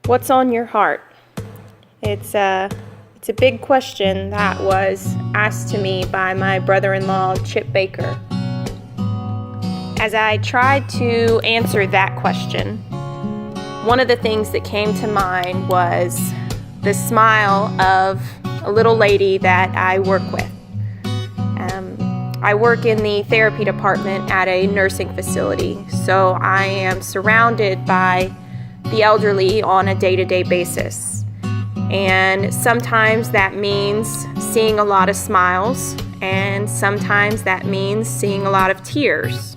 What's on your heart? It's a big question that was asked to me by my brother-in-law, Chip Baker. As I tried to answer that question, one of the things that came to mind was the smile of a little lady that I work with. I work in the therapy department at a nursing facility, so I am surrounded by the elderly on a day-to-day basis. And sometimes that means seeing a lot of smiles, and sometimes that means seeing a lot of tears.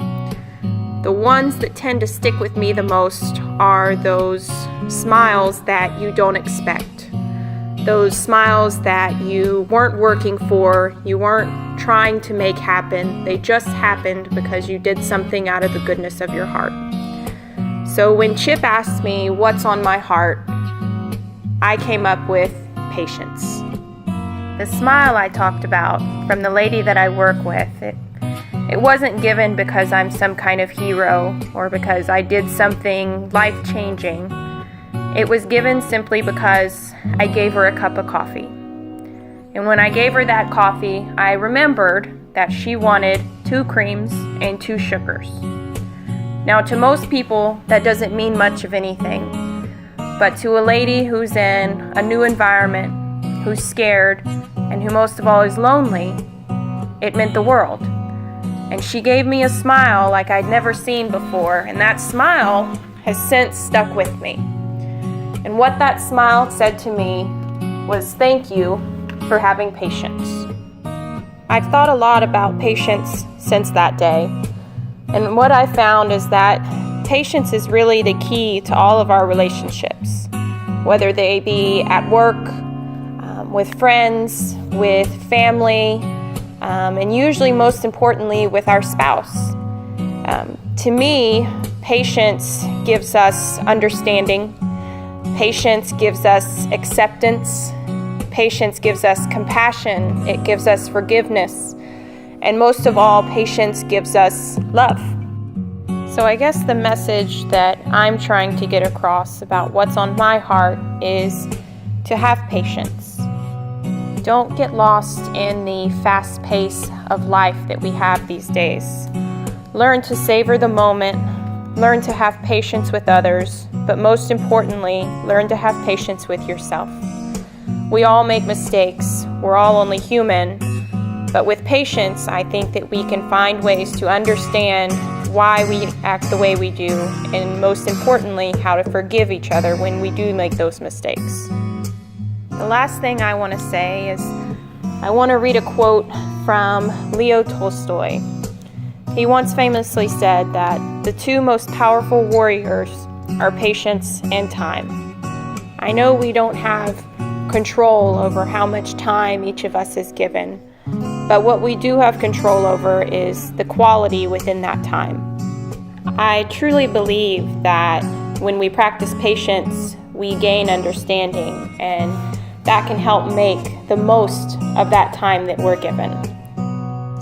The ones that tend to stick with me the most are those smiles that you don't expect. Those smiles that you weren't working for, you weren't trying to make happen. They just happened because you did something out of the goodness of your heart. So when Chip asked me what's on my heart, I came up with patience. The smile I talked about from the lady that I work with, it wasn't given because I'm some kind of hero or because I did something life-changing. It was given simply because I gave her a cup of coffee. And when I gave her that coffee, I remembered that she wanted 2 creams and 2 sugars. Now, to most people, that doesn't mean much of anything. But to a lady who's in a new environment, who's scared, and who most of all is lonely, it meant the world. And she gave me a smile like I'd never seen before, and that smile has since stuck with me. And what that smile said to me was, thank you for having patience. I've thought a lot about patience since that day. And what I found is that patience is really the key to all of our relationships, whether they be at work, with friends, with family, and usually most importantly with our spouse. To me, patience gives us understanding. Patience gives us acceptance. Patience gives us compassion. It gives us forgiveness. And most of all, patience gives us love. So I guess the message that I'm trying to get across about what's on my heart is to have patience. Don't get lost in the fast pace of life that we have these days. Learn to savor the moment. Learn to have patience with others. But most importantly, learn to have patience with yourself. We all make mistakes. We're all only human. But with patience, I think that we can find ways to understand why we act the way we do, and most importantly, how to forgive each other when we do make those mistakes. The last thing I want to say is I want to read a quote from Leo Tolstoy. He once famously said that the 2 most powerful warriors are patience and time. I know we don't have control over how much time each of us is given, but what we do have control over is the quality within that time. I truly believe that when we practice patience, we gain understanding, and that can help make the most of that time that we're given.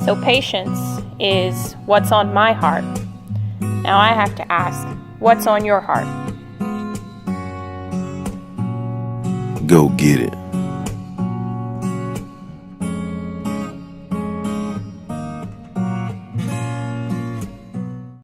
So patience is what's on my heart. Now I have to ask, what's on your heart? Go get it.